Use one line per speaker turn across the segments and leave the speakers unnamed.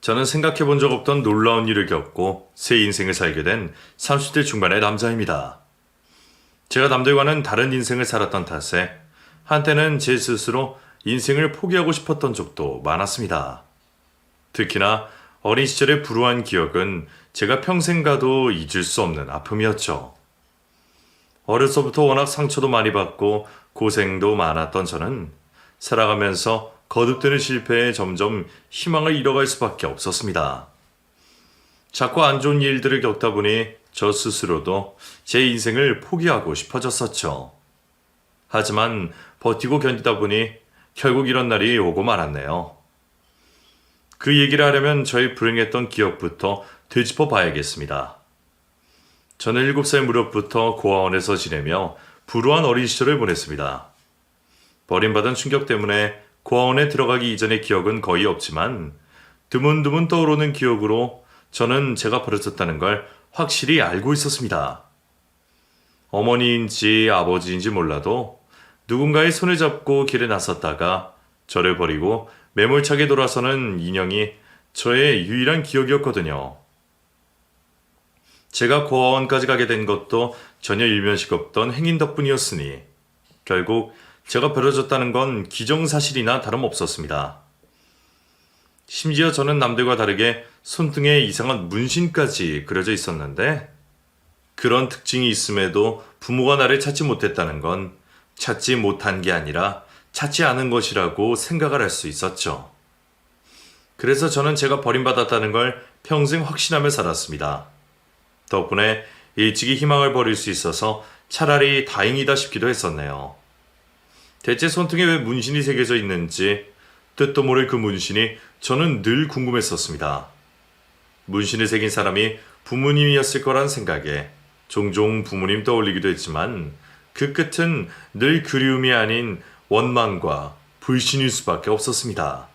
저는 생각해 본 적 없던 놀라운 일을 겪고 새 인생을 살게 된 30대 중반의 남자입니다. 제가 남들과는 다른 인생을 살았던 탓에 한때는 제 스스로 인생을 포기하고 싶었던 적도 많았습니다. 특히나 어린 시절의 불우한 기억은 제가 평생 가도 잊을 수 없는 아픔이었죠. 어려서부터 워낙 상처도 많이 받고 고생도 많았던 저는 살아가면서 거듭되는 실패에 점점 희망을 잃어갈 수밖에 없었습니다. 자꾸 안 좋은 일들을 겪다 보니 저 스스로도 제 인생을 포기하고 싶어졌었죠. 하지만 버티고 견디다 보니 결국 이런 날이 오고 말았네요. 그 얘기를 하려면 저의 불행했던 기억부터 되짚어 봐야겠습니다. 저는 7살 무렵부터 고아원에서 지내며 불우한 어린 시절을 보냈습니다. 버림받은 충격 때문에 고아원에 들어가기 이전의 기억은 거의 없지만 드문드문 떠오르는 기억으로 저는 제가 버려졌다는 걸 확실히 알고 있었습니다. 어머니인지 아버지인지 몰라도 누군가의 손을 잡고 길에 나섰다가 저를 버리고 매몰차게 돌아서는 인형이 저의 유일한 기억이었거든요. 제가 고아원까지 가게 된 것도 전혀 일면식 없던 행인 덕분이었으니 결국 제가 버려졌다는 건 기정사실이나 다름없었습니다. 심지어 저는 남들과 다르게 손등에 이상한 문신까지 그려져 있었는데 그런 특징이 있음에도 부모가 나를 찾지 못했다는 건 찾지 못한 게 아니라 찾지 않은 것이라고 생각을 할 수 있었죠. 그래서 저는 제가 버림받았다는 걸 평생 확신하며 살았습니다. 덕분에 일찍이 희망을 버릴 수 있어서 차라리 다행이다 싶기도 했었네요. 대체 손등에 왜 문신이 새겨져 있는지 뜻도 모를 그 문신이 저는 늘 궁금했었습니다. 문신을 새긴 사람이 부모님이었을 거란 생각에 종종 부모님 떠올리기도 했지만 그 끝은 늘 그리움이 아닌 원망과 불신일 수밖에 없었습니다.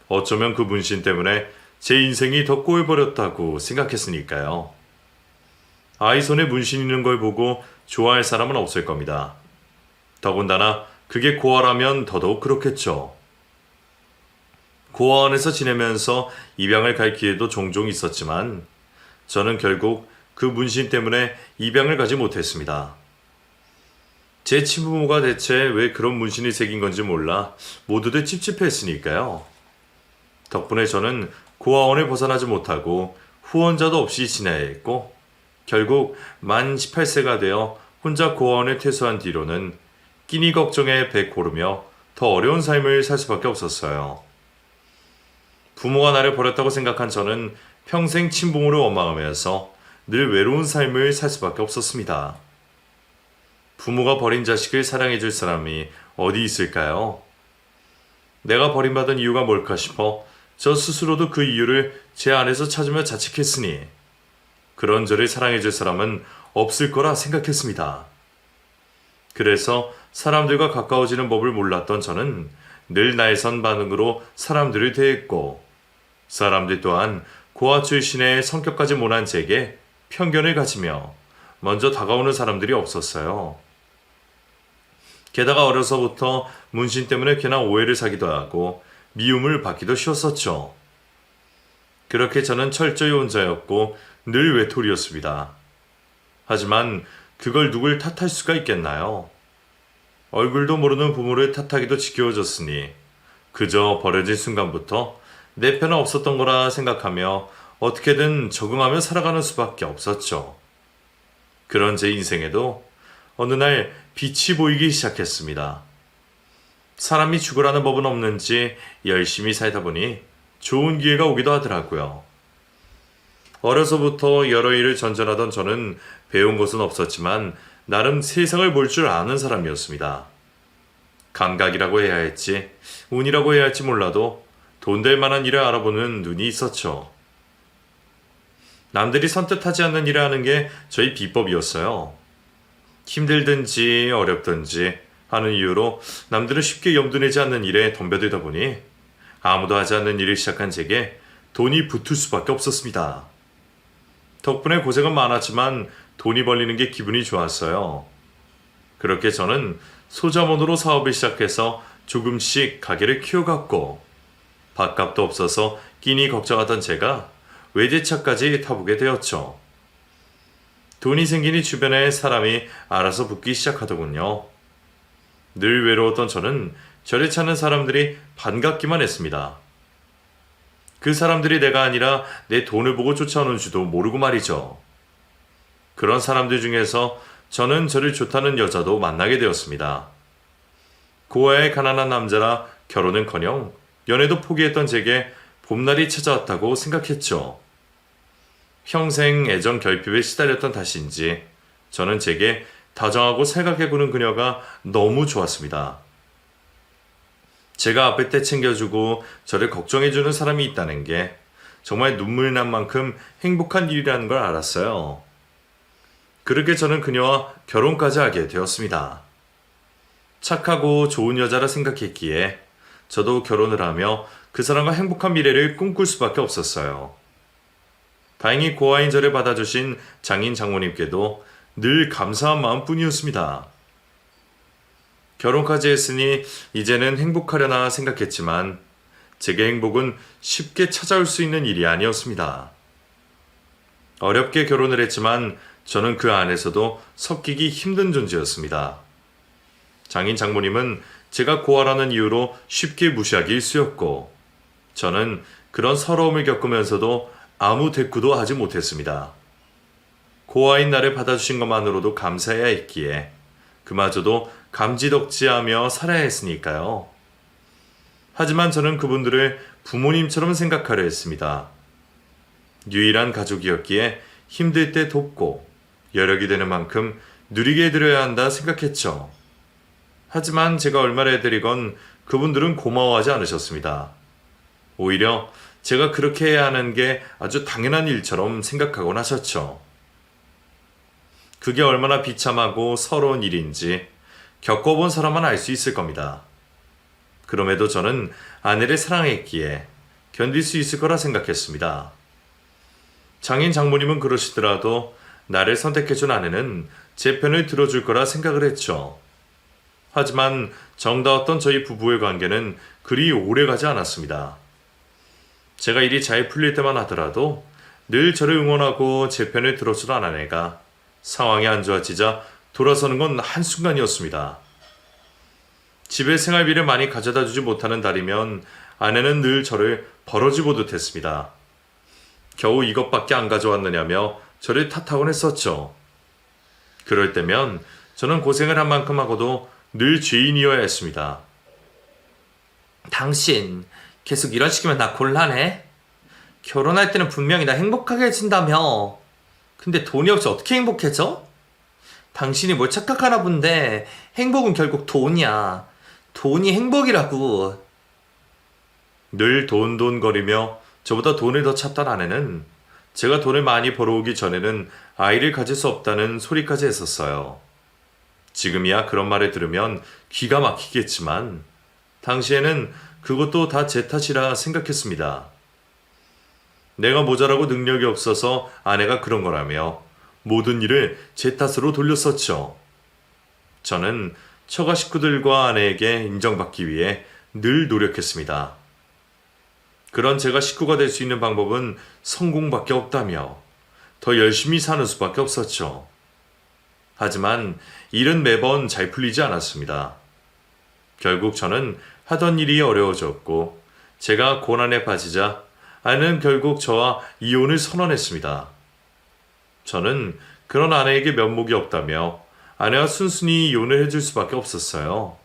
어쩌면 그 문신 때문에 제 인생이 더 꼬여버렸다고 생각했으니까요. 아이 손에 문신 있는 걸 보고 좋아할 사람은 없을 겁니다. 더군다나 그게 고아라면 더더욱 그렇겠죠. 고아원에서 지내면서 입양을 갈 기회도 종종 있었지만 저는 결국 그 문신 때문에 입양을 가지 못했습니다. 제 친부모가 대체 왜 그런 문신이 새긴 건지 몰라 모두들 찝찝했으니까요. 덕분에 저는 고아원을 벗어나지 못하고 후원자도 없이 지내야 했고 결국 만 18세가 되어 혼자 고아원에 퇴소한 뒤로는 끼니 걱정에 배 고르며 더 어려운 삶을 살 수밖에 없었어요. 부모가 나를 버렸다고 생각한 저는 평생 친부모를 원망하면서 늘 외로운 삶을 살 수밖에 없었습니다. 부모가 버린 자식을 사랑해줄 사람이 어디 있을까요? 내가 버림받은 이유가 뭘까 싶어 저 스스로도 그 이유를 제 안에서 찾으며 자책했으니 그런 저를 사랑해줄 사람은 없을 거라 생각했습니다. 그래서 사람들과 가까워지는 법을 몰랐던 저는 늘 날선 반응으로 사람들을 대했고 사람들 또한 고아 출신의 성격까지 모난 제게 편견을 가지며 먼저 다가오는 사람들이 없었어요. 게다가 어려서부터 문신 때문에 괜한 오해를 사기도 하고 미움을 받기도 쉬웠었죠. 그렇게 저는 철저히 혼자였고 늘 외톨이였습니다. 하지만 그걸 누굴 탓할 수가 있겠나요? 얼굴도 모르는 부모를 탓하기도 지겨워졌으니 그저 버려진 순간부터 내 편은 없었던 거라 생각하며 어떻게든 적응하며 살아가는 수밖에 없었죠. 그런 제 인생에도 어느 날 빛이 보이기 시작했습니다. 사람이 죽으라는 법은 없는지 열심히 살다 보니 좋은 기회가 오기도 하더라고요. 어려서부터 여러 일을 전전하던 저는 배운 것은 없었지만 나름 세상을 볼 줄 아는 사람이었습니다. 감각이라고 해야 할지 운이라고 해야 할지 몰라도 돈 될 만한 일을 알아보는 눈이 있었죠. 남들이 선뜻하지 않는 일을 하는 게 저희 비법이었어요. 힘들든지 어렵든지 하는 이유로 남들은 쉽게 염두내지 않는 일에 덤벼들다 보니 아무도 하지 않는 일을 시작한 제게 돈이 붙을 수밖에 없었습니다. 덕분에 고생은 많았지만 돈이 벌리는 게 기분이 좋았어요. 그렇게 저는 소자본으로 사업을 시작해서 조금씩 가게를 키워갔고 밥값도 없어서 끼니 걱정하던 제가 외제차까지 타보게 되었죠. 돈이 생기니 주변에 사람이 알아서 붙기 시작하더군요. 늘 외로웠던 저는 저를 찾는 사람들이 반갑기만 했습니다. 그 사람들이 내가 아니라 내 돈을 보고 쫓아오는 줄도 모르고 말이죠. 그런 사람들 중에서 저는 저를 좋다는 여자도 만나게 되었습니다. 고아의 가난한 남자라 결혼은커녕 연애도 포기했던 제게 봄날이 찾아왔다고 생각했죠. 평생 애정 결핍에 시달렸던 탓인지 저는 제게 다정하고 살갑게 구는 그녀가 너무 좋았습니다. 제가 아플 때 챙겨주고 저를 걱정해주는 사람이 있다는 게 정말 눈물 난 만큼 행복한 일이라는 걸 알았어요. 그렇게 저는 그녀와 결혼까지 하게 되었습니다. 착하고 좋은 여자라 생각했기에 저도 결혼을 하며 그 사람과 행복한 미래를 꿈꿀 수밖에 없었어요. 다행히 고아인 저를 받아주신 장인 장모님께도 늘 감사한 마음뿐이었습니다. 결혼까지 했으니 이제는 행복하려나 생각했지만 제게 행복은 쉽게 찾아올 수 있는 일이 아니었습니다. 어렵게 결혼을 했지만 저는 그 안에서도 섞이기 힘든 존재였습니다. 장인 장모님은 제가 고아라는 이유로 쉽게 무시하기 일쑤였고 저는 그런 서러움을 겪으면서도 아무 대꾸도 하지 못했습니다. 고아인 나를 받아주신 것만으로도 감사해야 했기에 그마저도 감지덕지하며 살아야 했으니까요. 하지만 저는 그분들을 부모님처럼 생각하려 했습니다. 유일한 가족이었기에 힘들 때 돕고 여력이 되는 만큼 누리게 해드려야 한다 생각했죠. 하지만 제가 얼마나 해드리건 그분들은 고마워하지 않으셨습니다. 오히려 제가 그렇게 해야 하는 게 아주 당연한 일처럼 생각하곤 하셨죠. 그게 얼마나 비참하고 서러운 일인지 겪어본 사람만 알 수 있을 겁니다. 그럼에도 저는 아내를 사랑했기에 견딜 수 있을 거라 생각했습니다. 장인 장모님은 그러시더라도 나를 선택해준 아내는 제 편을 들어줄 거라 생각을 했죠. 하지만 정다웠던 저희 부부의 관계는 그리 오래가지 않았습니다. 제가 일이 잘 풀릴 때만 하더라도 늘 저를 응원하고 제 편을 들어주던 아내가 상황이 안 좋아지자 돌아서는 건 한순간이었습니다. 집에 생활비를 많이 가져다 주지 못하는 달이면 아내는 늘 저를 버러지 보듯 했습니다. 겨우 이것밖에 안 가져왔느냐며 저를 탓하곤 했었죠. 그럴 때면 저는 고생을 한 만큼 하고도 늘 죄인이어야 했습니다. 당신 계속 이런 식이면 나 곤란해? 결혼할 때는 분명히 나 행복하게 해준다며. 근데 돈이 없이 어떻게 행복해져? 당신이 뭘 착각하나 본데 행복은 결국 돈이야. 돈이 행복이라고. 늘 돈돈거리며 저보다 돈을 더 찾던 아내는 제가 돈을 많이 벌어오기 전에는 아이를 가질 수 없다는 소리까지 했었어요. 지금이야 그런 말을 들으면 기가 막히겠지만 당시에는 그것도 다 제 탓이라 생각했습니다. 내가 모자라고 능력이 없어서 아내가 그런 거라며 모든 일을 제 탓으로 돌렸었죠. 저는 처가 식구들과 아내에게 인정받기 위해 늘 노력했습니다. 그런 제가 식구가 될 수 있는 방법은 성공밖에 없다며 더 열심히 사는 수밖에 없었죠. 하지만 일은 매번 잘 풀리지 않았습니다. 결국 저는 하던 일이 어려워졌고 제가 고난에 빠지자 아내는 결국 저와 이혼을 선언했습니다. 저는 그런 아내에게 면목이 없다며 아내와 순순히 이혼을 해줄 수밖에 없었어요.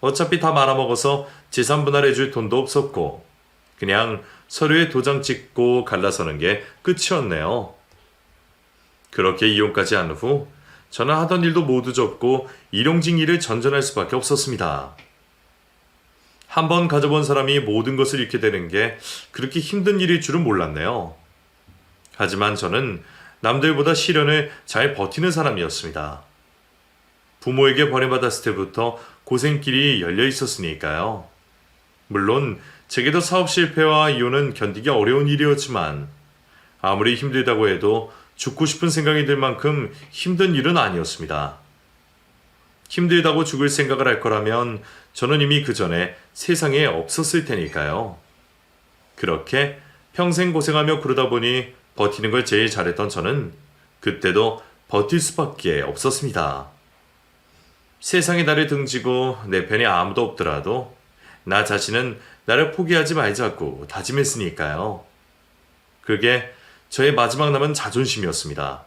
어차피 다 말아먹어서 재산 분할해줄 돈도 없었고 그냥 서류에 도장 찍고 갈라서는 게 끝이었네요. 그렇게 이혼까지 한 후 저는 하던 일도 모두 접고 일용직일을 전전할 수밖에 없었습니다. 한번 가져본 사람이 모든 것을 잃게 되는 게 그렇게 힘든 일일 줄은 몰랐네요. 하지만 저는 남들보다 시련을 잘 버티는 사람이었습니다. 부모에게 버림받았을 때부터 고생길이 열려 있었으니까요. 물론 제게도 사업 실패와 이혼은 견디기 어려운 일이었지만 아무리 힘들다고 해도 죽고 싶은 생각이 들 만큼 힘든 일은 아니었습니다. 힘들다고 죽을 생각을 할 거라면 저는 이미 그 전에 세상에 없었을 테니까요. 그렇게 평생 고생하며 그러다 보니 버티는 걸 제일 잘했던 저는 그때도 버틸 수밖에 없었습니다. 세상이 나를 등지고 내 편에 아무도 없더라도 나 자신은 나를 포기하지 말자고 다짐했으니까요. 그게 저의 마지막 남은 자존심이었습니다.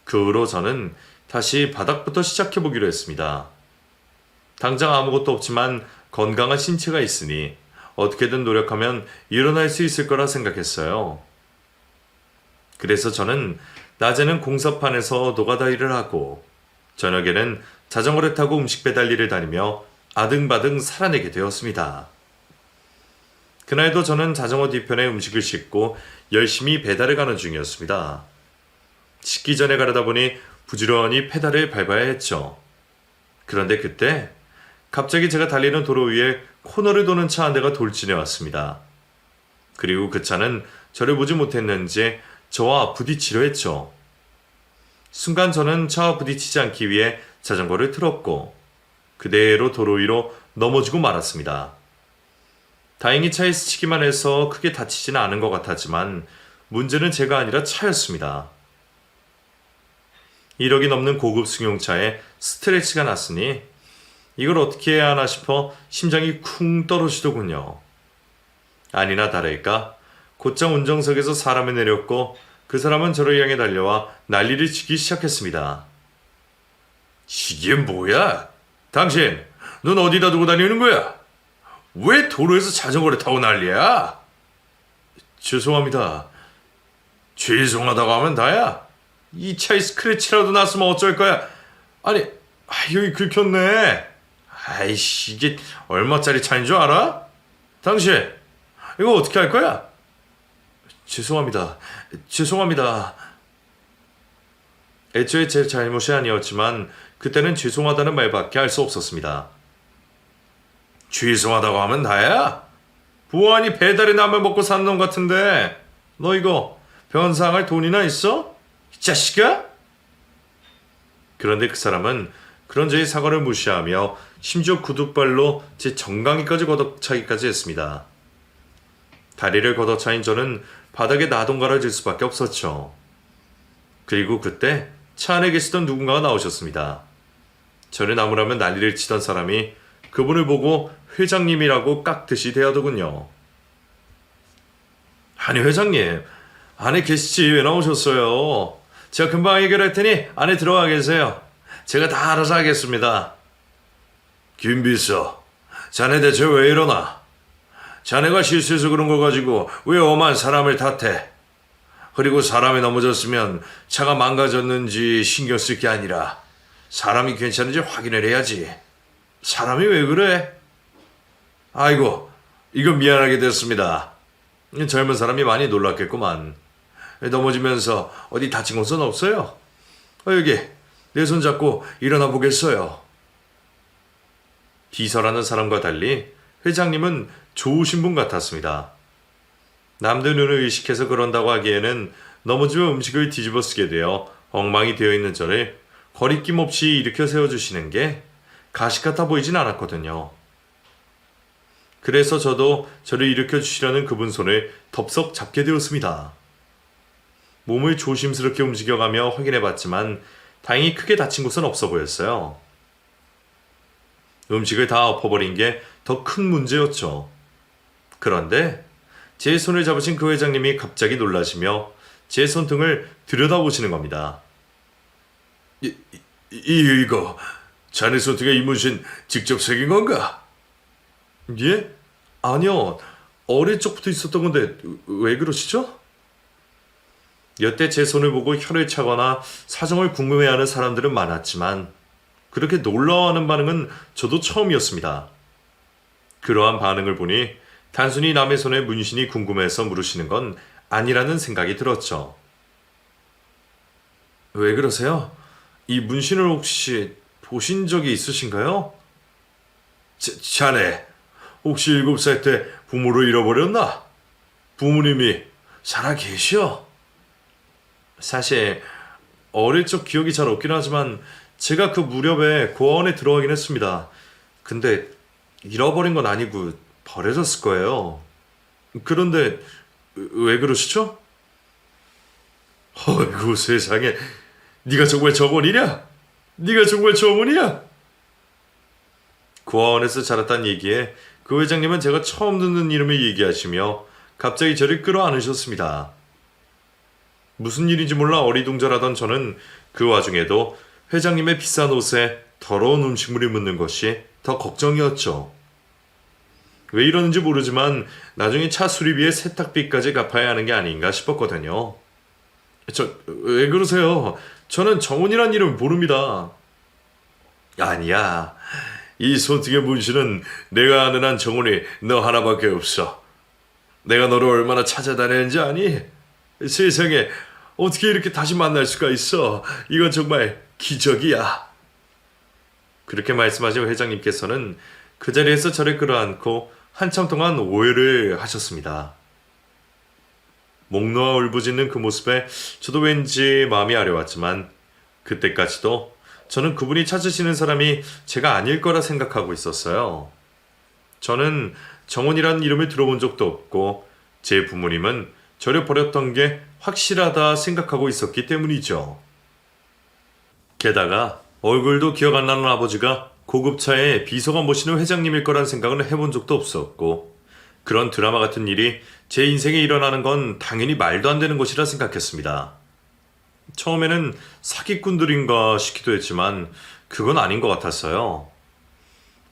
그 후로 저는 다시 바닥부터 시작해보기로 했습니다. 당장 아무것도 없지만 건강한 신체가 있으니 어떻게든 노력하면 일어날 수 있을 거라 생각했어요. 그래서 저는 낮에는 공사판에서 노가다 일을 하고 저녁에는 자전거를 타고 음식 배달 일을 다니며 아등바등 살아내게 되었습니다. 그날도 저는 자전거 뒤편에 음식을 싣고 열심히 배달을 가는 중이었습니다. 식기 전에 가려다 보니 부지런히 페달을 밟아야 했죠. 그런데 그때 갑자기 제가 달리는 도로 위에 코너를 도는 차 한 대가 돌진해 왔습니다. 그리고 그 차는 저를 보지 못했는지 저와 부딪히려 했죠. 순간 저는 차와 부딪히지 않기 위해 자전거를 틀었고 그대로 도로 위로 넘어지고 말았습니다. 다행히 차에 스치기만 해서 크게 다치지는 않은 것 같았지만 문제는 제가 아니라 차였습니다. 1억이 넘는 고급 승용차에 스트레치가 났으니 이걸 어떻게 해야 하나 싶어 심장이 쿵 떨어지더군요. 아니나 다를까 곧장 운전석에서 사람이 내렸고 그 사람은 저를 향해 달려와 난리를 치기 시작했습니다. 이게 뭐야? 당신, 넌 어디다 두고 다니는 거야? 왜 도로에서 자전거를 타고 난리야? 죄송합니다. 죄송하다고 하면 다야? 이 차에 스크래치라도 났으면 어쩔 거야? 아니, 여기 긁혔네. 아이씨, 이게 얼마짜리 차인 줄 알아? 당신, 이거 어떻게 할 거야? 죄송합니다. 애초에 제 잘못이 아니었지만 그때는 죄송하다는 말밖에 할 수 없었습니다. 죄송하다고 하면 다야? 보안이 배달의 남을 먹고 사는 놈 같은데 너 이거 변상할 돈이나 있어? 이 자식아? 그런데 그 사람은 그런 저의 사과를 무시하며 심지어 구둣발로 제 정강이까지 걷어차기까지 했습니다. 다리를 걷어차인 저는 바닥에 나동갈을 질 수밖에 없었죠. 그리고 그때 차 안에 계시던 누군가가 나오셨습니다. 저를 나무라면 난리를 치던 사람이 그분을 보고 회장님이라고 깍듯이 대하더군요. 아니 회장님, 안에 계시지 왜 나오셨어요? 제가 금방 해결할 테니 안에 들어가 계세요. 제가 다 알아서 하겠습니다. 김비서, 자네 대체 왜 이러나? 자네가 실수해서 그런 거 가지고 왜 엄한 사람을 탓해? 그리고 사람이 넘어졌으면 차가 망가졌는지 신경 쓸 게 아니라 사람이 괜찮은지 확인을 해야지. 사람이 왜 그래? 아이고, 이거 미안하게 됐습니다. 젊은 사람이 많이 놀랐겠구만. 넘어지면서 어디 다친 곳은 없어요? 여기 내 손 잡고 일어나 보겠어요. 비서라는 사람과 달리 회장님은 좋으신 분 같았습니다. 남들 눈을 의식해서 그런다고 하기에는 넘어지면 음식을 뒤집어 쓰게 되어 엉망이 되어 있는 저를 거리낌 없이 일으켜 세워주시는 게 가식 같아 보이진 않았거든요. 그래서 저도 저를 일으켜 주시려는 그분 손을 덥석 잡게 되었습니다. 몸을 조심스럽게 움직여가며 확인해봤지만 다행히 크게 다친 곳은 없어 보였어요. 음식을 다 엎어버린 게 더 큰 문제였죠. 그런데 제 손을 잡으신 그 회장님이 갑자기 놀라시며 제 손등을 들여다보시는 겁니다. 이거 자네 손등에 이 문신 직접 새긴 건가? 예? 아니요. 어릴 적부터 있었던 건데 왜 그러시죠? 여태 제 손을 보고 혀를 차거나 사정을 궁금해하는 사람들은 많았지만 그렇게 놀라워하는 반응은 저도 처음이었습니다. 그러한 반응을 보니 단순히 남의 손에 문신이 궁금해서 물으시는 건 아니라는 생각이 들었죠. 왜 그러세요? 이 문신을 혹시 보신 적이 있으신가요? 자네, 혹시 7살 때 부모를 잃어버렸나? 부모님이 살아 계셔? 사실 어릴 적 기억이 잘 없긴 하지만 제가 그 무렵에 고아원에 들어가긴 했습니다. 근데 잃어버린 건 아니고 버려졌을 거예요. 그런데 왜 그러시죠? 어이구 세상에, 네가 정말 정원이냐? 네가 정말 정원이야? 고아원에서 자랐다는 얘기에 그 회장님은 제가 처음 듣는 이름을 얘기하시며 갑자기 저를 끌어안으셨습니다. 무슨 일인지 몰라 어리둥절하던 저는 그 와중에도 회장님의 비싼 옷에 더러운 음식물이 묻는 것이 더 걱정이었죠. 왜 이러는지 모르지만 나중에 차 수리비에 세탁비까지 갚아야 하는 게 아닌가 싶었거든요. 왜 그러세요? 저는 정훈이란 이름 모릅니다. 아니야. 이 손등의 문신은 내가 아는 한 정훈이 너 하나밖에 없어. 내가 너를 얼마나 찾아다녔는지 아니? 세상에 어떻게 이렇게 다시 만날 수가 있어? 이건 정말 기적이야. 그렇게 말씀하신 회장님께서는 그 자리에서 저를 끌어안고 한참 동안 오해를 하셨습니다. 목 놓아 울부짖는 그 모습에 저도 왠지 마음이 아려왔지만 그때까지도 저는 그분이 찾으시는 사람이 제가 아닐 거라 생각하고 있었어요. 저는 정원이라는 이름을 들어본 적도 없고 제 부모님은 저를 버렸던 게 확실하다 생각하고 있었기 때문이죠. 게다가 얼굴도 기억 안 나는 아버지가 고급차에 비서가 모시는 회장님일 거란 생각은 해본 적도 없었고 그런 드라마 같은 일이 제 인생에 일어나는 건 당연히 말도 안 되는 것이라 생각했습니다. 처음에는 사기꾼들인가 싶기도 했지만 그건 아닌 것 같았어요.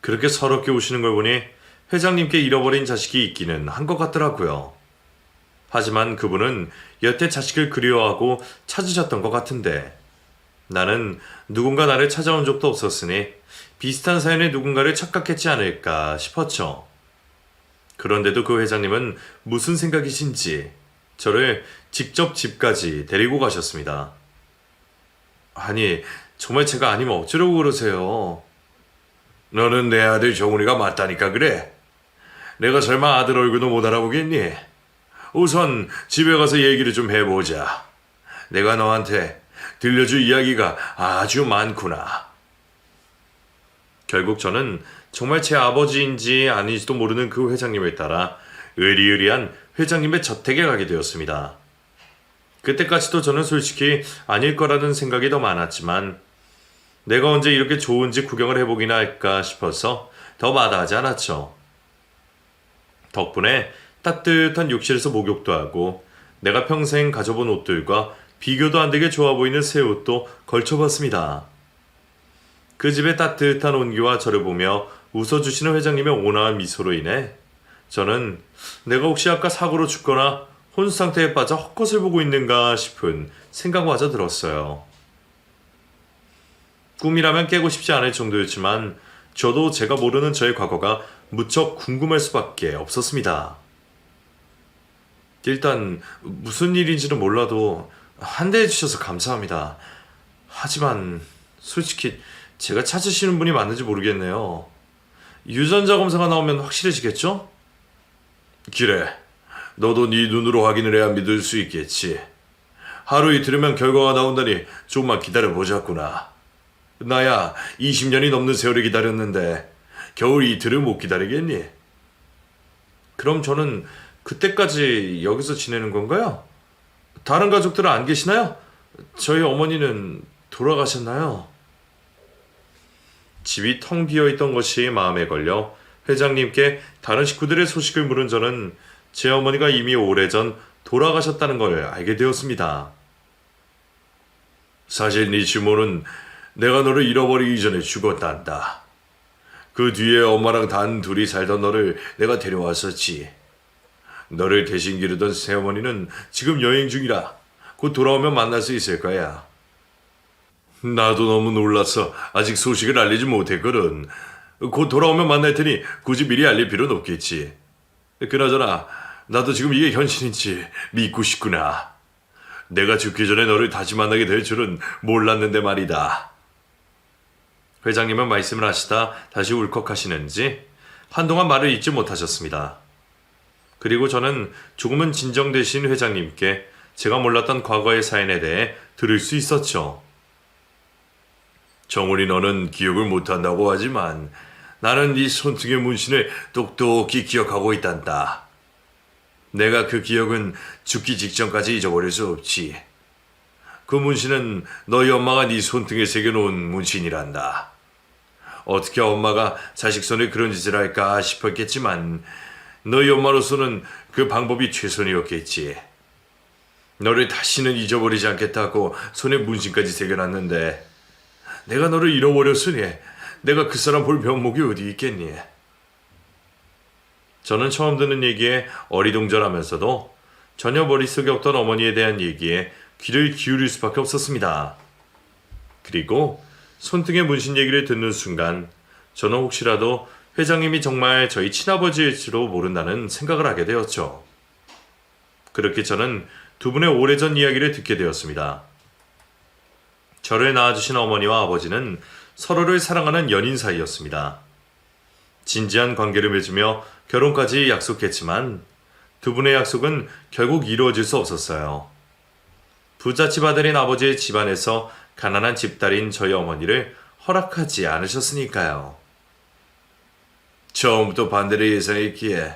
그렇게 서럽게 우시는 걸 보니 회장님께 잃어버린 자식이 있기는 한 것 같더라고요. 하지만 그분은 여태 자식을 그리워하고 찾으셨던 것 같은데 나는 누군가 나를 찾아온 적도 없었으니 비슷한 사연의 누군가를 착각했지 않을까 싶었죠. 그런데도 그 회장님은 무슨 생각이신지 저를 직접 집까지 데리고 가셨습니다. 아니, 정말 제가 아니면 어쩌려고 그러세요? 너는 내 아들 정훈이가 맞다니까 그래. 내가 설마 아들 얼굴도 못 알아보겠니? 우선 집에 가서 얘기를 좀 해보자. 내가 너한테 들려줄 이야기가 아주 많구나. 결국 저는 정말 제 아버지인지 아닌지도 모르는 그 회장님을 따라 의리의리한 회장님의 저택에 가게 되었습니다. 그때까지도 저는 솔직히 아닐 거라는 생각이 더 많았지만 내가 언제 이렇게 좋은지 구경을 해보기나 할까 싶어서 더 마다하지 않았죠. 덕분에 따뜻한 욕실에서 목욕도 하고 내가 평생 가져본 옷들과 비교도 안 되게 좋아 보이는 새 옷도 걸쳐봤습니다. 그 집의 따뜻한 온기와 저를 보며 웃어주시는 회장님의 온화한 미소로 인해 저는 내가 혹시 아까 사고로 죽거나 혼수 상태에 빠져 헛것을 보고 있는가 싶은 생각마저 들었어요. 꿈이라면 깨고 싶지 않을 정도였지만 저도 제가 모르는 저의 과거가 무척 궁금할 수밖에 없었습니다. 일단 무슨 일인지는 몰라도 환대해 주셔서 감사합니다. 하지만 솔직히 제가 찾으시는 분이 맞는지 모르겠네요. 유전자 검사가 나오면 확실해지겠죠? 그래, 너도 네 눈으로 확인을 해야 믿을 수 있겠지. 하루 이틀이면 결과가 나온다니 조금만 기다려보자꾸나. 나야 20년이 넘는 세월을 기다렸는데 겨울 이틀을 못 기다리겠니? 그럼 저는 그때까지 여기서 지내는 건가요? 다른 가족들은 안 계시나요? 저희 어머니는 돌아가셨나요? 집이 텅 비어있던 것이 마음에 걸려 회장님께 다른 식구들의 소식을 물은 저는 제 어머니가 이미 오래전 돌아가셨다는 걸 알게 되었습니다. 사실 네 주모는 내가 너를 잃어버리기 전에 죽었단다. 그 뒤에 엄마랑 단 둘이 살던 너를 내가 데려왔었지. 너를 대신 기르던 새어머니는 지금 여행 중이라 곧 돌아오면 만날 수 있을 거야. 나도 너무 놀라서 아직 소식을 알리지 못했거든. 곧 돌아오면 만날 테니 굳이 미리 알릴 필요는 없겠지. 그나저나 나도 지금 이게 현실인지 믿고 싶구나. 내가 죽기 전에 너를 다시 만나게 될 줄은 몰랐는데 말이다. 회장님은 말씀을 하시다 다시 울컥하시는지 한동안 말을 잇지 못하셨습니다. 그리고 저는 조금은 진정되신 회장님께 제가 몰랐던 과거의 사연에 대해 들을 수 있었죠. 정훈이 너는 기억을 못한다고 하지만 나는 네 손등의 문신을 똑똑히 기억하고 있단다. 내가 그 기억은 죽기 직전까지 잊어버릴 수 없지. 그 문신은 너희 엄마가 네 손등에 새겨놓은 문신이란다. 어떻게 엄마가 자식 손에 그런 짓을 할까 싶었겠지만 너희 엄마로서는 그 방법이 최선이었겠지. 너를 다시는 잊어버리지 않겠다고 손에 문신까지 새겨놨는데 내가 너를 잃어버렸으니 내가 그 사람 볼 면목이 어디 있겠니? 저는 처음 듣는 얘기에 어리둥절하면서도 전혀 머릿속에 없던 어머니에 대한 얘기에 귀를 기울일 수밖에 없었습니다. 그리고 손등의 문신 얘기를 듣는 순간 저는 혹시라도 회장님이 정말 저희 친아버지일지도 모른다는 생각을 하게 되었죠. 그렇게 저는 두 분의 오래전 이야기를 듣게 되었습니다. 저를 낳아주신 어머니와 아버지는 서로를 사랑하는 연인 사이였습니다. 진지한 관계를 맺으며 결혼까지 약속했지만 두 분의 약속은 결국 이루어질 수 없었어요. 부잣집 아들인 아버지의 집안에서 가난한 집딸인 저희 어머니를 허락하지 않으셨으니까요. 처음부터 반대를 예상했기에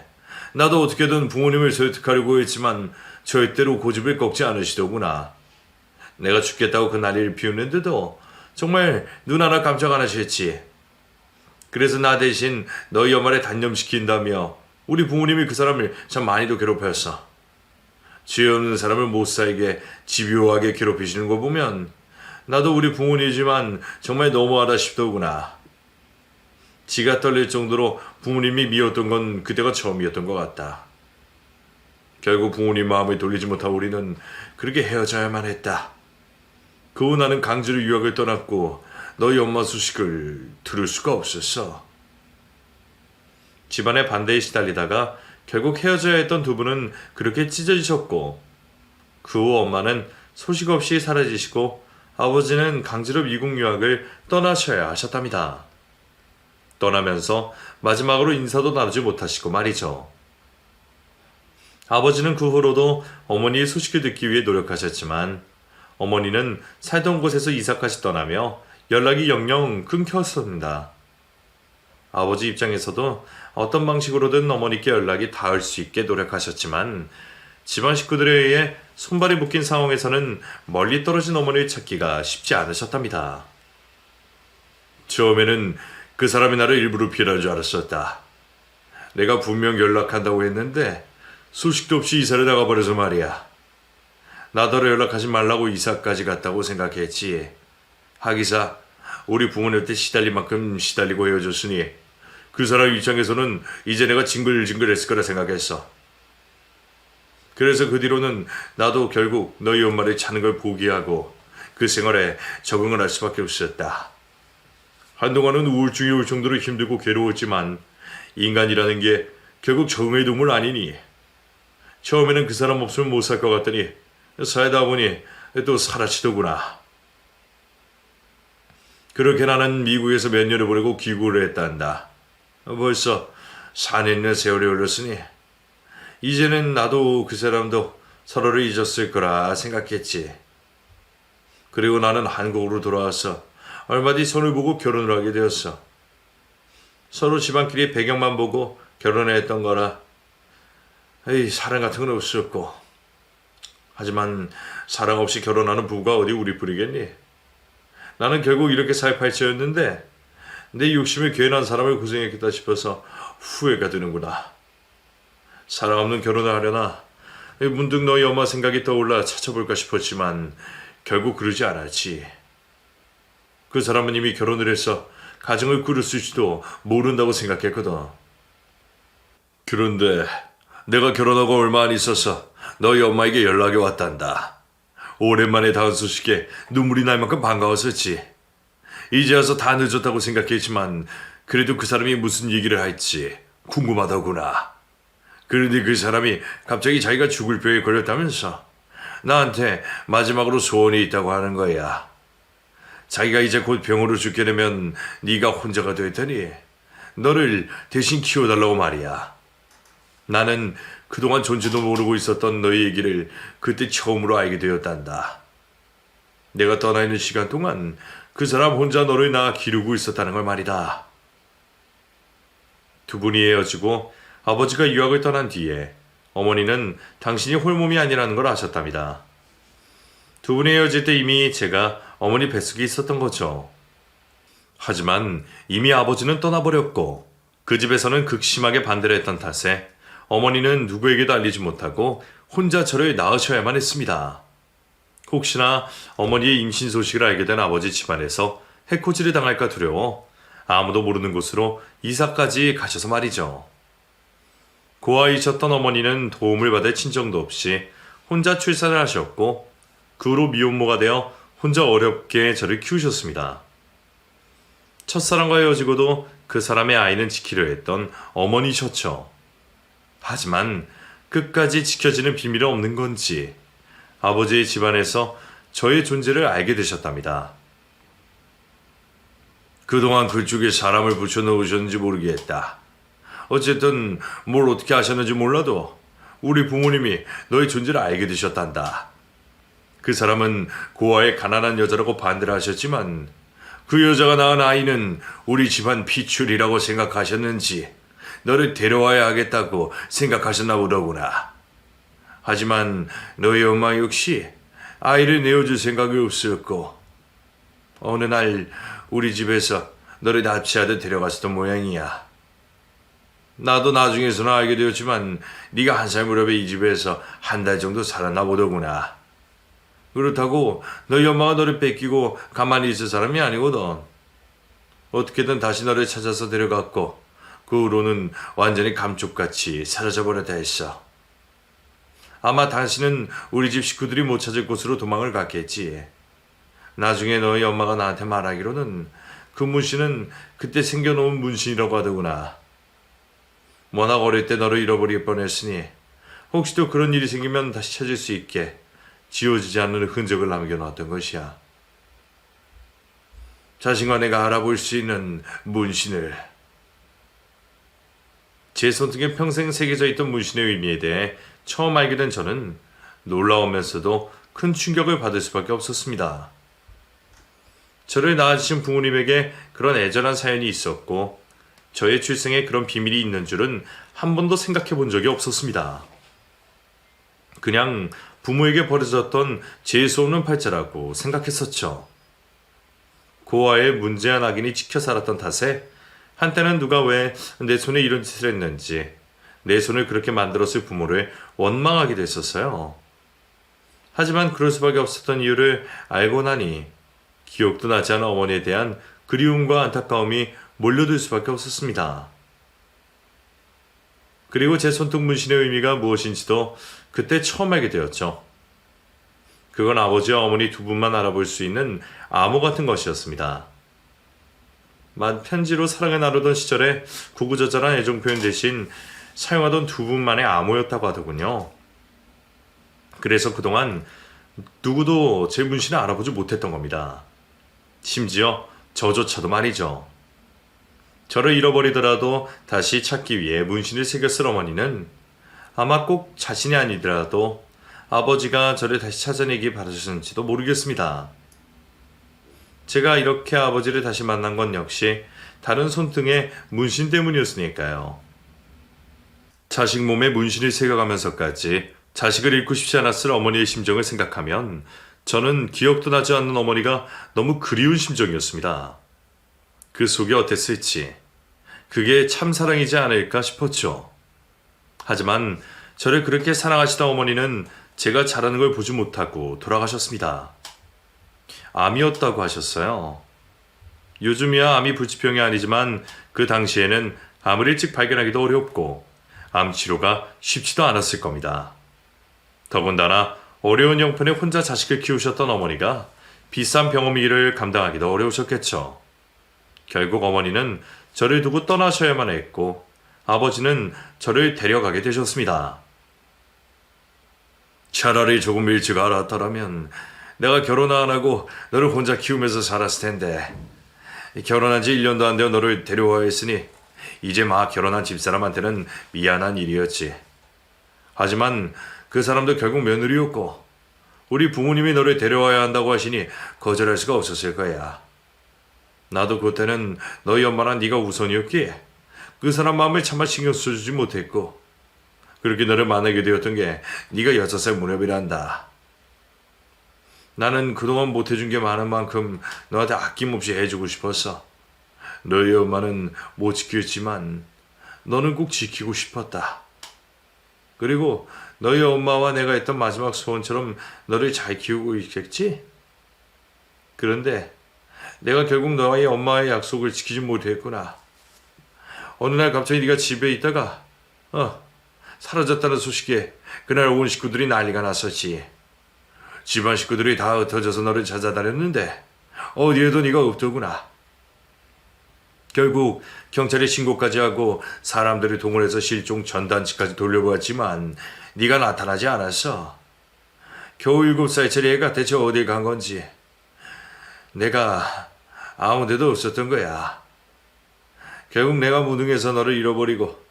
나도 어떻게든 부모님을 설득하려고 했지만 절대로 고집을 꺾지 않으시더구나. 내가 죽겠다고 그 난리를 피우는데도 정말 눈 하나 깜짝 안 하셨지. 그래서 나 대신 너희 엄마를 단념시킨다며 우리 부모님이 그 사람을 참 많이도 괴롭혔어. 죄 없는 사람을 못 살게 집요하게 괴롭히시는 거 보면 나도 우리 부모님이지만 정말 너무하다 싶더구나. 지가 떨릴 정도로 부모님이 미웠던 건 그때가 처음이었던 것 같다. 결국 부모님 마음을 돌리지 못한 우리는 그렇게 헤어져야만 했다. 그 후 나는 강제로 유학을 떠났고 너희 엄마 소식을 들을 수가 없었어. 집안의 반대에 시달리다가 결국 헤어져야 했던 두 분은 그렇게 찢어지셨고 그 후 엄마는 소식 없이 사라지시고 아버지는 강제로 미국 유학을 떠나셔야 하셨답니다. 떠나면서 마지막으로 인사도 나누지 못하시고 말이죠. 아버지는 그 후로도 어머니의 소식을 듣기 위해 노력하셨지만 어머니는 살던 곳에서 이사까지 떠나며 연락이 영영 끊겼습니다. 아버지 입장에서도 어떤 방식으로든 어머니께 연락이 닿을 수 있게 노력하셨지만 집안 식구들에 의해 손발이 묶인 상황에서는 멀리 떨어진 어머니를 찾기가 쉽지 않으셨답니다. 처음에는 그 사람이 나를 일부러 피해라는 줄 알았었다. 내가 분명 연락한다고 했는데 소식도 없이 이사를 나가버려서 말이야. 나더러 연락하지 말라고 이사까지 갔다고 생각했지. 하기사 우리 부모님한테 시달릴 만큼 시달리고 헤어졌으니 그 사람 입장에서는 이제 내가 징글징글했을 거라 생각했어. 그래서 그 뒤로는 나도 결국 너희 엄마를 찾는 걸 포기하고 그 생활에 적응을 할 수밖에 없었다. 한동안은 우울증이 올 정도로 힘들고 괴로웠지만 인간이라는 게 결국 적응의 동물 아니니. 처음에는 그 사람 없으면 못 살 것 같더니 살다 보니 또 사라지더구나. 그렇게 나는 미국에서 몇 년을 보내고 귀국을 했단다. 벌써 4년의 세월이 흘렀으니 이제는 나도 그 사람도 서로를 잊었을 거라 생각했지. 그리고 나는 한국으로 돌아와서 얼마 뒤 손을 보고 결혼을 하게 되었어. 서로 집안끼리 배경만 보고 결혼했던 거라 사랑 같은 건 없었고. 하지만 사랑 없이 결혼하는 부부가 어디 우리 뿌리겠니? 나는 결국 이렇게 사회팔자였는데 내 욕심에 괜한 사람을 고생했겠다 싶어서 후회가 드는구나. 사랑 없는 결혼을 하려나 문득 너희 엄마 생각이 떠올라 찾아볼까 싶었지만 결국 그러지 않았지. 그 사람은 이미 결혼을 해서 가정을 꾸렸을지도 모른다고 생각했거든. 그런데 내가 결혼하고 얼마 안 있어서 너희 엄마에게 연락이 왔단다. 오랜만에 닿은 소식에 눈물이 날 만큼 반가웠었지. 이제 와서 다 늦었다고 생각했지만 그래도 그 사람이 무슨 얘기를 할지 궁금하더구나. 그런데 그 사람이 갑자기 자기가 죽을 병에 걸렸다면서 나한테 마지막으로 소원이 있다고 하는 거야. 자기가 이제 곧 병으로 죽게 되면 네가 혼자가 될 테니 너를 대신 키워달라고 말이야. 나는 그동안 존재도 모르고 있었던 너의 얘기를 그때 처음으로 알게 되었단다. 내가 떠나 있는 시간 동안 그 사람 혼자 너를 낳아 기르고 있었다는 걸 말이다. 두 분이 헤어지고 아버지가 유학을 떠난 뒤에 어머니는 당신이 홀몸이 아니라는 걸 아셨답니다. 두 분이 헤어질 때 이미 제가 어머니 뱃속에 있었던 거죠. 하지만 이미 아버지는 떠나버렸고 그 집에서는 극심하게 반대를 했던 탓에 어머니는 누구에게도 알리지 못하고 혼자 저를 낳으셔야만 했습니다. 혹시나 어머니의 임신 소식을 알게 된 아버지 집안에서 해코지를 당할까 두려워 아무도 모르는 곳으로 이사까지 가셔서 말이죠. 고아이셨던 어머니는 도움을 받을 친정도 없이 혼자 출산을 하셨고 그 후로 미혼모가 되어 혼자 어렵게 저를 키우셨습니다. 첫사랑과 헤어지고도 그 사람의 아이는 지키려 했던 어머니셨죠. 하지만 끝까지 지켜지는 비밀은 없는 건지 아버지의 집안에서 저의 존재를 알게 되셨답니다. 그동안 그쪽에 사람을 붙여놓으셨는지 모르겠다. 어쨌든 뭘 어떻게 하셨는지 몰라도 우리 부모님이 너의 존재를 알게 되셨단다. 그 사람은 고아의 가난한 여자라고 반대를 하셨지만 그 여자가 낳은 아이는 우리 집안 피출이라고 생각하셨는지 너를 데려와야 하겠다고 생각하셨나 보더구나. 하지만 너희 엄마 역시 아이를 내어줄 생각이 없었고 어느 날 우리 집에서 너를 납치하듯 데려갔었던 모양이야. 나도 나중에서는 알게 되었지만 네가 한 살 무렵에 이 집에서 한 달 정도 살았나 보더구나. 그렇다고 너희 엄마가 너를 뺏기고 가만히 있을 사람이 아니거든. 어떻게든 다시 너를 찾아서 데려갔고 그 후로는 완전히 감쪽같이 사라져버렸다 했어. 아마 당신은 우리 집 식구들이 못 찾을 곳으로 도망을 갔겠지. 나중에 너희 엄마가 나한테 말하기로는 그 문신은 그때 생겨놓은 문신이라고 하더구나. 워낙 어릴 때 너를 잃어버릴 뻔했으니 혹시 또 그런 일이 생기면 다시 찾을 수 있게 지워지지 않는 흔적을 남겨놓았던 것이야. 자신과 내가 알아볼 수 있는 문신을. 제 손등에 평생 새겨져 있던 문신의 의미에 대해 처음 알게 된 저는 놀라우면서도 큰 충격을 받을 수밖에 없었습니다. 저를 낳아주신 부모님에게 그런 애절한 사연이 있었고 저의 출생에 그런 비밀이 있는 줄은 한 번도 생각해 본 적이 없었습니다. 그냥 부모에게 버려졌던 재수없는 팔자라고 생각했었죠. 고아의 문제한 아기니 지켜 살았던 탓에 한때는 누가 왜 내 손에 이런 짓을 했는지 내 손을 그렇게 만들었을 부모를 원망하게 됐었어요. 하지만 그럴 수밖에 없었던 이유를 알고 나니 기억도 나지 않은 어머니에 대한 그리움과 안타까움이 몰려들 수밖에 없었습니다. 그리고 제 손등 문신의 의미가 무엇인지도 그때 처음 알게 되었죠. 그건 아버지와 어머니 두 분만 알아볼 수 있는 암호 같은 것이었습니다. 만 편지로 사랑을 나누던 시절에 구구절절한 애정 표현 대신 사용하던 두 분만의 암호였다고 하더군요. 그래서 그동안 누구도 제 문신을 알아보지 못했던 겁니다. 심지어 저조차도 말이죠. 저를 잃어버리더라도 다시 찾기 위해 문신을 새겼을 어머니는 아마 꼭 자신이 아니더라도 아버지가 저를 다시 찾아내기 바라셨는지도 모르겠습니다. 제가 이렇게 아버지를 다시 만난 건 역시 다른 손등의 문신 때문이었으니까요. 자식 몸에 문신을 새겨가면서까지 자식을 잃고 싶지 않았을 어머니의 심정을 생각하면 저는 기억도 나지 않는 어머니가 너무 그리운 심정이었습니다. 그 속이 어땠을지, 그게 참 사랑이지 않을까 싶었죠. 하지만 저를 그렇게 사랑하시던 어머니는 제가 자라는 걸 보지 못하고 돌아가셨습니다. 암이었다고 하셨어요. 요즘이야 암이 불치병이 아니지만 그 당시에는 암을 일찍 발견하기도 어렵고 암 치료가 쉽지도 않았을 겁니다. 더군다나 어려운 형편에 혼자 자식을 키우셨던 어머니가 비싼 병원 일을 감당하기도 어려우셨겠죠. 결국 어머니는 저를 두고 떠나셔야만 했고 아버지는 저를 데려가게 되셨습니다. 차라리 조금 일찍 알았더라면 내가 결혼 안 하고 너를 혼자 키우면서 살았을 텐데 결혼한 지 1년도 안 되어 너를 데려와야 했으니 이제 막 결혼한 집사람한테는 미안한 일이었지. 하지만 그 사람도 결국 며느리였고 우리 부모님이 너를 데려와야 한다고 하시니 거절할 수가 없었을 거야. 나도 그때는 너희 엄마랑 네가 우선이었기에 그 사람 마음을 차마 신경 써주지 못했고 그렇게 너를 만나게 되었던 게 네가 6살 무렵이란다. 나는 그동안 못해준 게 많은 만큼 너한테 아낌없이 해주고 싶었어. 너희 엄마는 못 지켰지만 너는 꼭 지키고 싶었다. 그리고 너희 엄마와 내가 했던 마지막 소원처럼 너를 잘 키우고 있겠지? 그런데 내가 결국 너의 엄마의 약속을 지키지 못했구나. 어느 날 갑자기 네가 집에 있다가 사라졌다는 소식에 그날 온 식구들이 난리가 났었지. 집안 식구들이 다 흩어져서 너를 찾아다녔는데 어디에도 네가 없더구나. 결국 경찰에 신고까지 하고 사람들이 동원해서 실종 전단지까지 돌려보았지만 네가 나타나지 않았어. 겨우 7살짜리 애가 대체 어딜 간 건지 내가 아무 데도 없었던 거야. 결국 내가 무능해서 너를 잃어버리고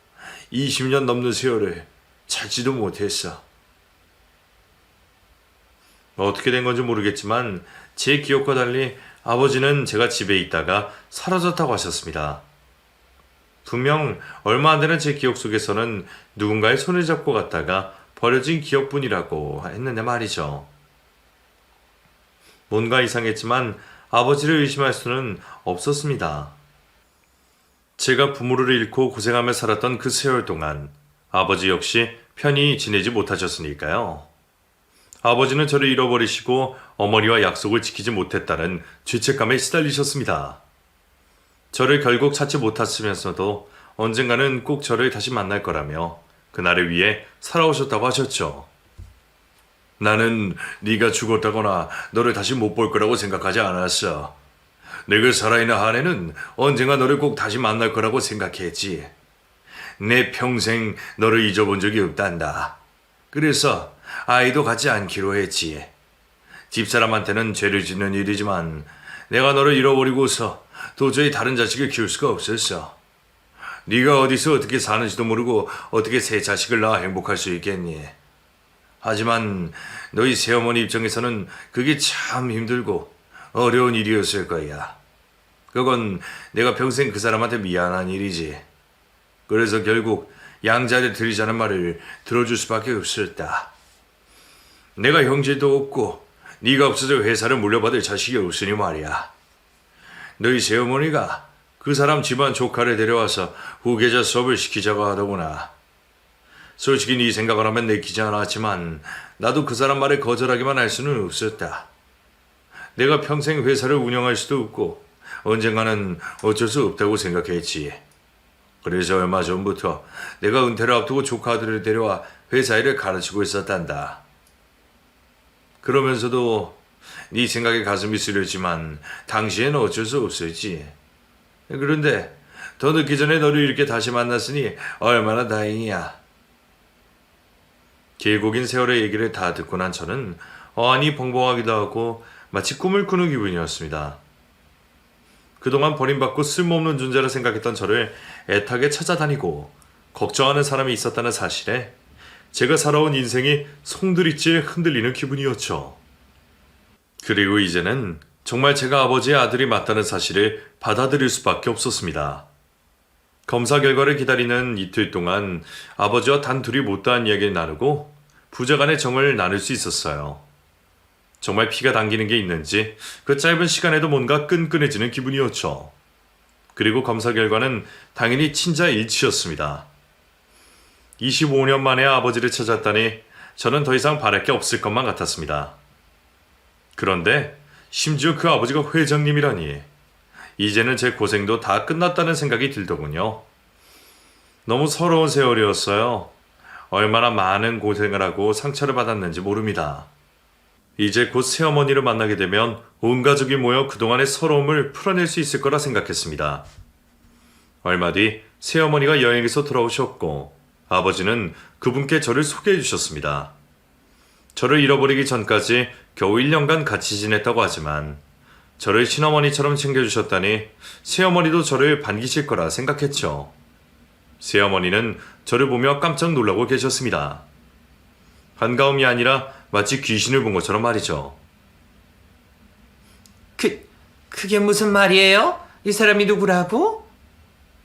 20년 넘는 세월을 찾지도 못했어. 어떻게 된 건지 모르겠지만 제 기억과 달리 아버지는 제가 집에 있다가 사라졌다고 하셨습니다. 분명 얼마 안 되는 제 기억 속에서는 누군가의 손을 잡고 갔다가 버려진 기억뿐이라고 했는데 말이죠. 뭔가 이상했지만 아버지를 의심할 수는 없었습니다. 제가 부모를 잃고 고생하며 살았던 그 세월 동안 아버지 역시 편히 지내지 못하셨으니까요. 아버지는 저를 잃어버리시고 어머니와 약속을 지키지 못했다는 죄책감에 시달리셨습니다. 저를 결국 찾지 못했으면서도 언젠가는 꼭 저를 다시 만날 거라며 그날을 위해 살아오셨다고 하셨죠. 나는 네가 죽었다거나 너를 다시 못 볼 거라고 생각하지 않았어. 내가 살아있는 한에는 언젠가 너를 꼭 다시 만날 거라고 생각했지. 내 평생 너를 잊어본 적이 없단다. 그래서 아이도 갖지 않기로 했지. 집사람한테는 죄를 짓는 일이지만 내가 너를 잃어버리고서 도저히 다른 자식을 키울 수가 없었어. 네가 어디서 어떻게 사는지도 모르고 어떻게 새 자식을 낳아 행복할 수 있겠니? 하지만 너희 새어머니 입장에서는 그게 참 힘들고 어려운 일이었을 거야. 그건 내가 평생 그 사람한테 미안한 일이지. 그래서 결국 양자를 들이자는 말을 들어줄 수밖에 없었다. 내가 형제도 없고 네가 없어져 회사를 물려받을 자식이 없으니 말이야. 너희 새어머니가 그 사람 집안 조카를 데려와서 후계자 수업을 시키자고 하더구나. 솔직히 네 생각을 하면 내키지 않았지만 나도 그 사람 말에 거절하기만 할 수는 없었다. 내가 평생 회사를 운영할 수도 없고 언젠가는 어쩔 수 없다고 생각했지. 그래서 얼마 전부터 내가 은퇴를 앞두고 조카들을 데려와 회사 일을 가르치고 있었단다. 그러면서도 네 생각에 가슴이 쓰렸지만 당시에는 어쩔 수 없었지. 그런데 더 늦기 전에 너를 이렇게 다시 만났으니 얼마나 다행이야. 길고 긴 세월의 얘기를 다 듣고 난 저는 어안이 벙벙하기도 하고 마치 꿈을 꾸는 기분이었습니다. 그동안 버림받고 쓸모없는 존재라 생각했던 저를 애타게 찾아다니고 걱정하는 사람이 있었다는 사실에 제가 살아온 인생이 송두리째 흔들리는 기분이었죠. 그리고 이제는 정말 제가 아버지의 아들이 맞다는 사실을 받아들일 수밖에 없었습니다. 검사 결과를 기다리는 이틀 동안 아버지와 단둘이 못다한 이야기를 나누고 부자간의 정을 나눌 수 있었어요. 정말 피가 당기는 게 있는지 그 짧은 시간에도 뭔가 끈끈해지는 기분이었죠. 그리고 검사 결과는 당연히 친자 일치였습니다. 25년 만에 아버지를 찾았다니 저는 더 이상 바랄 게 없을 것만 같았습니다. 그런데 심지어 그 아버지가 회장님이라니 이제는 제 고생도 다 끝났다는 생각이 들더군요. 너무 서러운 세월이었어요. 얼마나 많은 고생을 하고 상처를 받았는지 모릅니다. 이제 곧 새어머니를 만나게 되면 온 가족이 모여 그동안의 서러움을 풀어낼 수 있을 거라 생각했습니다. 얼마 뒤 새어머니가 여행에서 돌아오셨고 아버지는 그분께 저를 소개해 주셨습니다. 저를 잃어버리기 전까지 겨우 1년간 같이 지냈다고 하지만 저를 친어머니처럼 챙겨주셨다니 새어머니도 저를 반기실 거라 생각했죠. 새어머니는 저를 보며 깜짝 놀라고 계셨습니다. 반가움이 아니라 마치 귀신을 본 것처럼 말이죠.
그게 무슨 말이에요? 이 사람이 누구라고?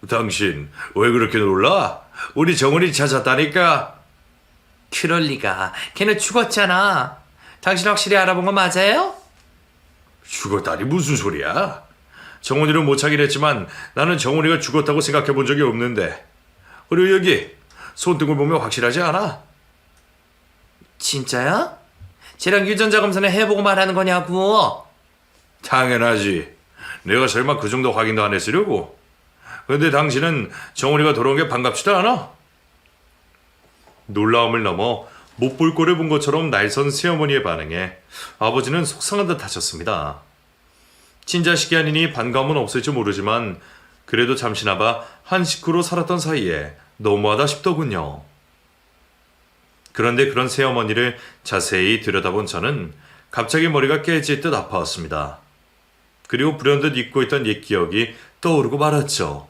당신 왜 그렇게 놀라? 우리 정은이 찾았다니까.
그럴 리가. 걔는 죽었잖아. 당신 확실히 알아본 거 맞아요?
죽었다니 무슨 소리야? 정훈이를 못 찾긴 했지만 나는 정훈이가 죽었다고 생각해 본 적이 없는데. 그리고 여기 손등을 보면 확실하지 않아?
진짜야? 쟤랑 유전자 검사는 해보고 말하는 거냐고.
당연하지. 내가 설마 그 정도 확인도 안 했으려고. 근데 당신은 정훈이가 돌아온 게 반갑지도 않아? 놀라움을 넘어 못 볼 꼴을 본 것처럼 날선 새어머니의 반응에 아버지는 속상한 듯 하셨습니다. 친자식이 아니니 반감은 없을지 모르지만 그래도 잠시나마 한 식구로 살았던 사이에 너무하다 싶더군요. 그런데 그런 새어머니를 자세히 들여다본 저는 갑자기 머리가 깨질 듯 아파왔습니다. 그리고 불현듯 잊고 있던 옛 기억이 떠오르고 말았죠.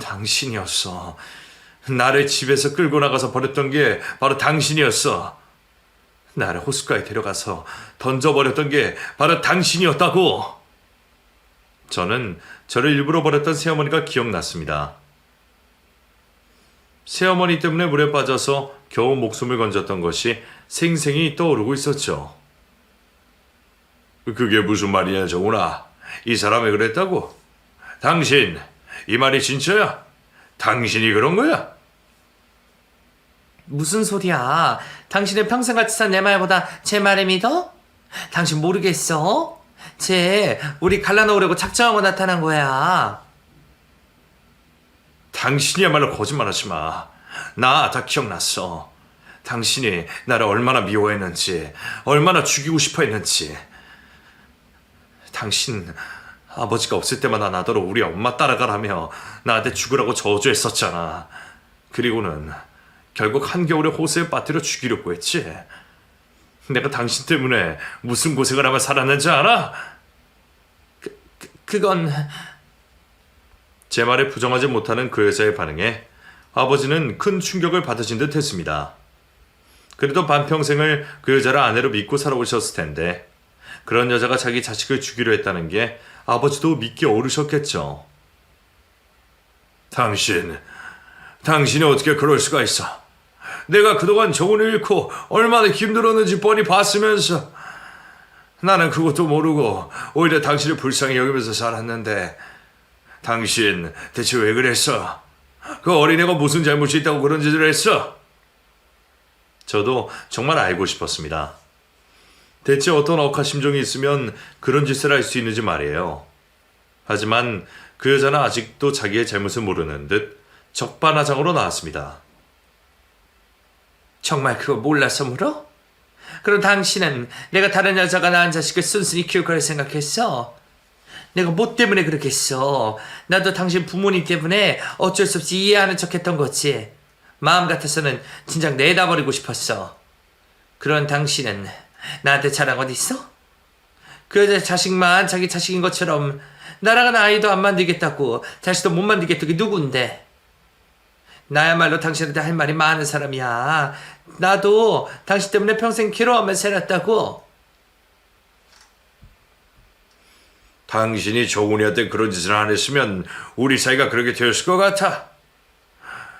당신이었어. 나를 집에서 끌고 나가서 버렸던 게 바로 당신이었어. 나를 호숫가에 데려가서 던져버렸던 게 바로 당신이었다고. 저는 저를 일부러 버렸던 새어머니가 기억났습니다. 새어머니 때문에 물에 빠져서 겨우 목숨을 건졌던 것이 생생히 떠오르고 있었죠. 그게 무슨 말이냐, 정훈아. 이 사람이 그랬다고? 당신, 이 말이 진짜야? 당신이 그런 거야?
무슨 소리야? 당신은 평생 같이 산 내 말보다 제 말을 믿어? 당신 모르겠어? 쟤 우리 갈라놓으려고 작정하고 나타난 거야.
당신이야말로 거짓말하지 마. 나 다 기억났어. 당신이 나를 얼마나 미워했는지, 얼마나 죽이고 싶어 했는지. 당신 아버지가 없을 때마다 나더러 우리 엄마 따라가라며 나한테 죽으라고 저주했었잖아. 그리고는 결국 한겨울에 호수에 빠뜨려 죽이려고 했지. 내가 당신 때문에 무슨 고생을 하며 살았는지 알아?
그건
제 말에 부정하지 못하는 그 여자의 반응에 아버지는 큰 충격을 받으신 듯 했습니다. 그래도 반평생을 그 여자를 아내로 믿고 살아오셨을 텐데 그런 여자가 자기 자식을 죽이려 했다는 게 아버지도 믿기 어려우셨겠죠. 당신이 어떻게 그럴 수가 있어? 내가 그동안 정훈을 잃고 얼마나 힘들었는지 뻔히 봤으면서 나는 그것도 모르고 오히려 당신을 불쌍히 여기면서 살았는데 당신 대체 왜 그랬어? 그 어린애가 무슨 잘못이 있다고 그런 짓을 했어? 저도 정말 알고 싶었습니다. 대체 어떤 억하 심정이 있으면 그런 짓을 할 수 있는지 말이에요. 하지만 그 여자는 아직도 자기의 잘못을 모르는 듯 적반하장으로 나왔습니다.
정말 그거 몰라서 물어? 그럼 당신은 내가 다른 여자가 낳은 자식을 순순히 키울 거라 생각했어? 내가 뭐 때문에 그렇겠어? 나도 당신 부모님 때문에 어쩔 수 없이 이해하는 척했던 거지. 마음 같아서는 진작 내다버리고 싶었어. 그런 당신은 나한테 잘한 건 있어? 그 여자 자식만 자기 자식인 것처럼 나랑은 아이도 안 만들겠다고 자식도 못 만들겠다고 누군데? 나야말로 당신한테 할 말이 많은 사람이야. 나도 당신 때문에 평생 괴로워하며 살았다고.
당신이 정훈이한테 그런 짓을 안 했으면 우리 사이가 그렇게 되었을 것 같아.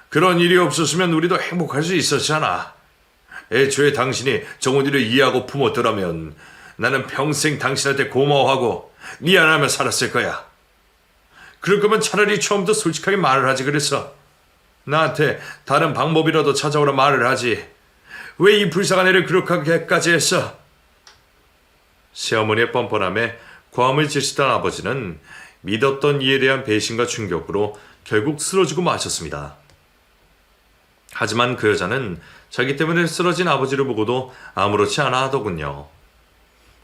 그런 일이 없었으면 우리도 행복할 수 있었잖아. 애초에 당신이 정훈이를 이해하고 품었더라면 나는 평생 당신한테 고마워하고 미안하며 살았을 거야. 그럴 거면 차라리 처음부터 솔직하게 말을 하지 그랬어. 나한테 다른 방법이라도 찾아오라 말을 하지. 왜 이 불쌍한 애를 그렇게까지 했어? 새어머니의 뻔뻔함에 고함을 지르시던 아버지는 믿었던 이에 대한 배신과 충격으로 결국 쓰러지고 마셨습니다. 하지만 그 여자는 자기 때문에 쓰러진 아버지를 보고도 아무렇지 않아 하더군요.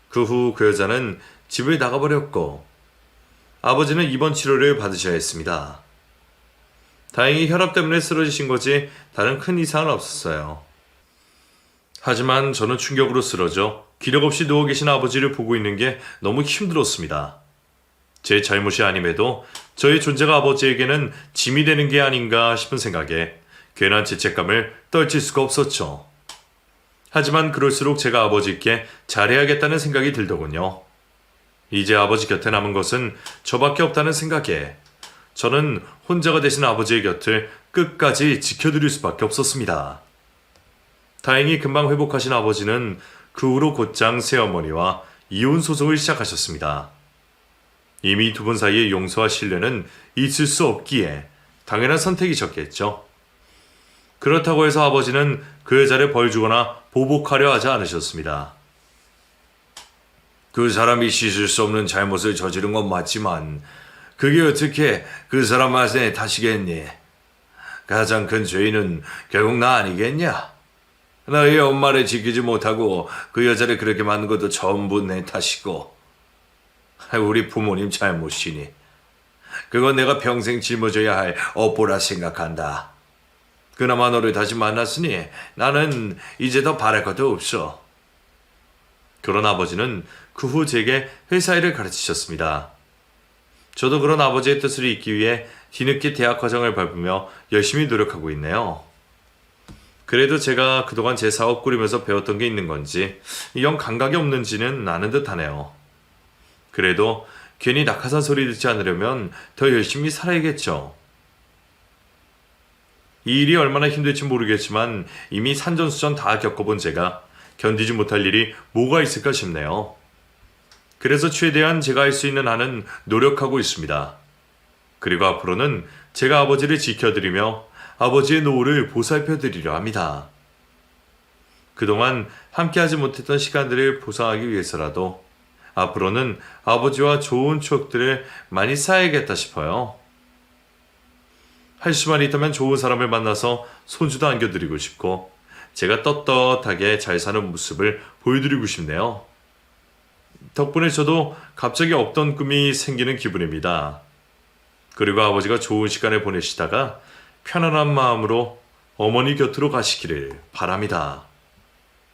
그 후 그 여자는 집을 나가버렸고 아버지는 입원 치료를 받으셔야 했습니다. 다행히 혈압 때문에 쓰러지신 거지 다른 큰 이상은 없었어요. 하지만 저는 충격으로 쓰러져 기력 없이 누워 계신 아버지를 보고 있는 게 너무 힘들었습니다. 제 잘못이 아님에도 저의 존재가 아버지에게는 짐이 되는 게 아닌가 싶은 생각에 괜한 죄책감을 떨칠 수가 없었죠. 하지만 그럴수록 제가 아버지께 잘해야겠다는 생각이 들더군요. 이제 아버지 곁에 남은 것은 저밖에 없다는 생각에 저는 혼자가 되신 아버지의 곁을 끝까지 지켜드릴 수밖에 없었습니다. 다행히 금방 회복하신 아버지는 그 후로 곧장 새어머니와 이혼 소송을 시작하셨습니다. 이미 두 분 사이의 용서와 신뢰는 있을 수 없기에 당연한 선택이셨겠죠. 그렇다고 해서 아버지는 그 여자를 벌 주거나 보복하려 하지 않으셨습니다. 그 사람이 씻을 수 없는 잘못을 저지른 건 맞지만 그게 어떻게 그 사람 맛에 탓이겠니? 가장 큰 죄인은 결국 나 아니겠냐? 너희 엄마를 지키지 못하고 그 여자를 그렇게 만든 것도 전부 내 탓이고 우리 부모님 잘못이니 그건 내가 평생 짊어져야 할 업보라 생각한다. 그나마 너를 다시 만났으니 나는 이제 더 바랄 것도 없어. 그런 아버지는 그 후 제게 회사 일을 가르치셨습니다. 저도 그런 아버지의 뜻을 잇기 위해 뒤늦게 대학 과정을 밟으며 열심히 노력하고 있네요. 그래도 제가 그동안 제 사업 꾸리면서 배웠던 게 있는 건지 영 감각이 없는지는 아는 듯하네요. 그래도 괜히 낙하산 소리 듣지 않으려면 더 열심히 살아야겠죠. 이 일이 얼마나 힘들지 모르겠지만 이미 산전수전 다 겪어본 제가 견디지 못할 일이 뭐가 있을까 싶네요. 그래서 최대한 제가 할 수 있는 한은 노력하고 있습니다. 그리고 앞으로는 제가 아버지를 지켜드리며 아버지의 노후를 보살펴드리려 합니다. 그동안 함께하지 못했던 시간들을 보상하기 위해서라도 앞으로는 아버지와 좋은 추억들을 많이 쌓아야겠다 싶어요. 할 수만 있다면 좋은 사람을 만나서 손주도 안겨드리고 싶고 제가 떳떳하게 잘 사는 모습을 보여드리고 싶네요. 덕분에 저도 갑자기 없던 꿈이 생기는 기분입니다. 그리고 아버지가 좋은 시간을 보내시다가 편안한 마음으로 어머니 곁으로 가시기를 바랍니다.